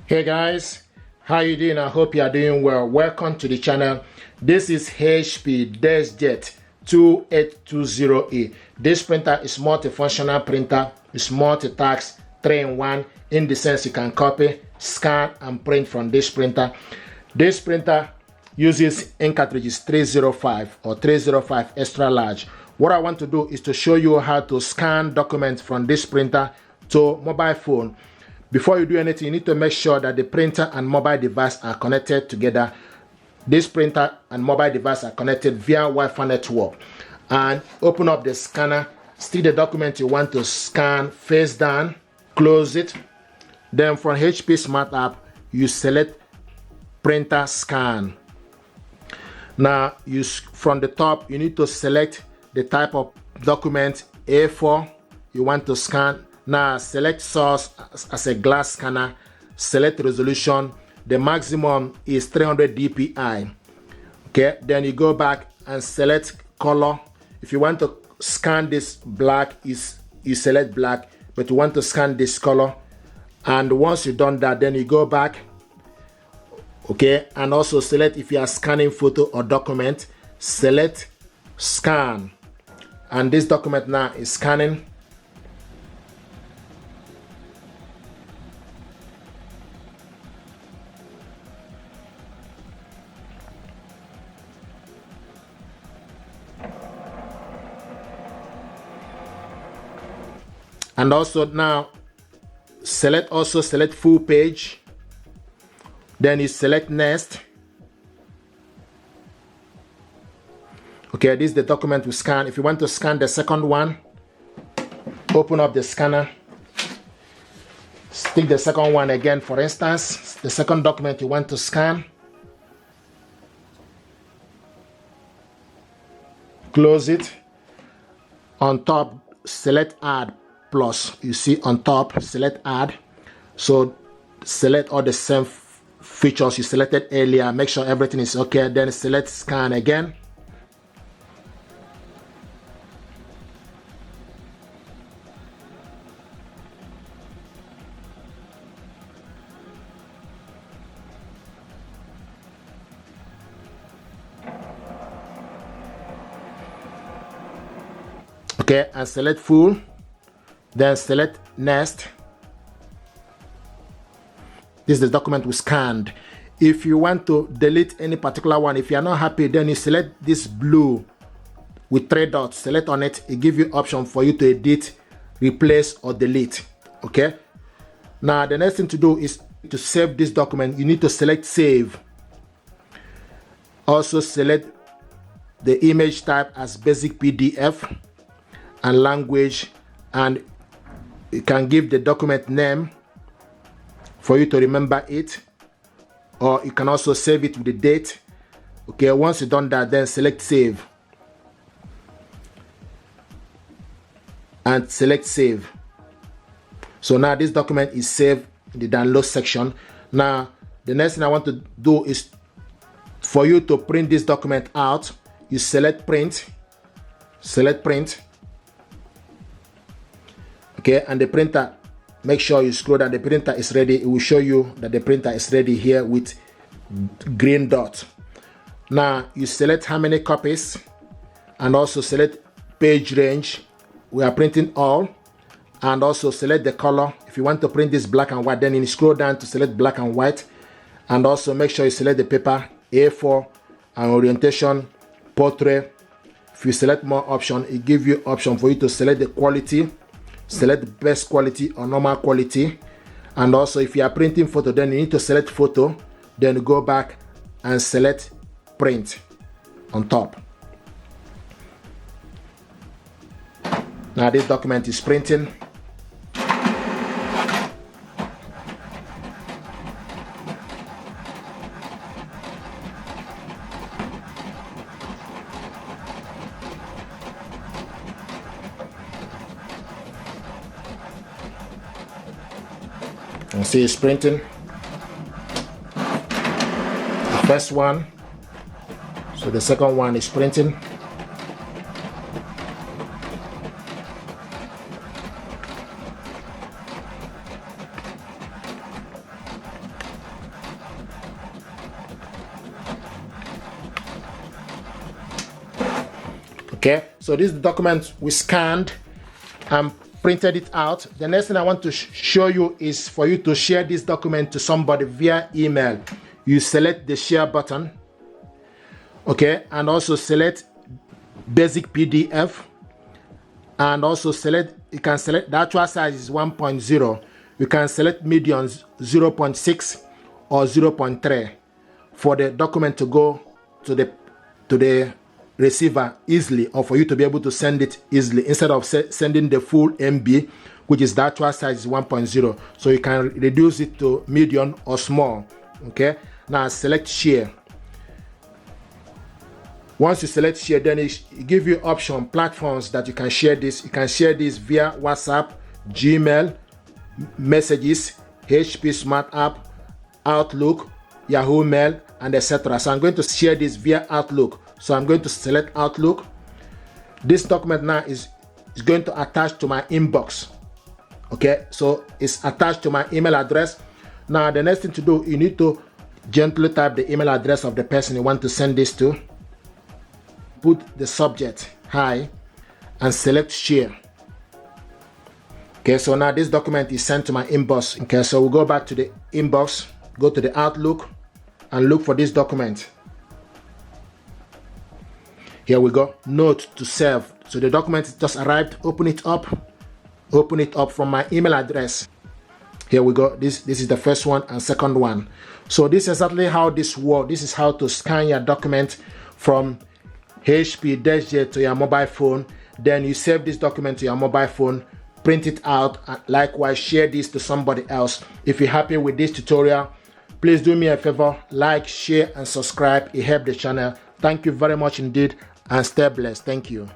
Hey guys, how you doing? I hope you are doing well. Welcome to the channel. This is HP Deskjet 2820e. This printer is multifunctional printer. It's multi-task 3-in-1 in the sense you can copy, scan and print from this printer. This printer uses ink cartridges 305 or 305 extra large. What I want to do is to show you how to scan documents from this printer to mobile phone. Before you do anything, you need to make sure that the printer and mobile device are connected together. This printer and mobile device are connected via Wi-Fi network. And open up the scanner, stick the document you want to scan face down, close it. Then from HP Smart App, you select printer scan. Now, from the top, you need to select the type of document A4 you want to scan. Now select source as a glass scanner, select resolution. The maximum is 300 dpi. Okay, then you go back and select color. If you want to scan this black, you select black, but you want to scan this color. And once you've done that, then you go back, okay, and also select if you are scanning photo or document, select scan. And this document now is scanning. And also now select full page. Then you select next. Okay, this is the document we scan. If you want to scan the second one, open up the scanner, stick the second one again. For instance, the second document you want to scan, close it. On top, select add plus. You see on top, select add. So select all the same features you selected earlier. Make sure everything is okay. Then select scan again. Okay, and select full. Then select next. This is the document we scanned. If you want to delete any particular one, if you are not happy, then you select this blue with 3 dots. Select on it. It gives you option for you to edit, replace, or delete. Okay. Now the next thing to do is to save this document. You need to select save. Also select the image type as basic PDF and language, and you can give the document name for you to remember it, or you can also save it with the date. Okay, once you've done that, then select save and select save. So now this document is saved in the download section. Now the next thing I want to do is for you to print this document out. You select print, okay, and the printer, make sure you scroll that the printer is ready. It will show you that the printer is ready here with green dot. Now you select how many copies and also select page range. We are printing all, and also select the color. If you want to print this black and white, then you scroll down to select black and white, and also make sure you select the paper A4 and orientation portrait. If you select more option, it gives you option for you to select the quality. Select the best quality or normal quality. And also if you are printing photo, then you need to select photo, then go back and select print on top. Now this document is printing. And see it's printing. The first one, so the second one is printing. Okay, so this is the document we scanned and printed it out. The next thing I want to show you is for you to share this document to somebody via email. You select the share button, okay, and also select basic PDF, and also you can select the actual size is 1.0. You can select medium 0.6 or 0.3 for the document to go to the receiver easily, or for you to be able to send it easily instead of sending the full MB, which is the actual size is 1.0. So you can reduce it to medium or small. Okay, now select share. Once you select share, then it give you option platforms that you can share this. You can share this via WhatsApp, Gmail, Messages, HP Smart App, Outlook, Yahoo Mail, and etc. So I'm going to share this via Outlook. So I'm going to select Outlook. This document now is going to attach to my inbox. Okay, so it's attached to my email address. Now the next thing to do, you need to gently type the email address of the person you want to send this to. Put the subject hi and select share. Okay, so now this document is sent to my inbox. Okay, so we'll go back to the inbox, go to the Outlook, and look for this document. Here we go, note to self. So the document just arrived. Open it up from my email address. Here we go. This is the first one and second one. So this is exactly how this works. This is how to scan your document from HP Deskjet to your mobile phone. Then you save this document to your mobile phone, print it out, and likewise share this to somebody else. If you're happy with this tutorial, please do me a favor, like, share, and subscribe. It helps the channel. Thank you very much indeed, and stay blessed. Thank you.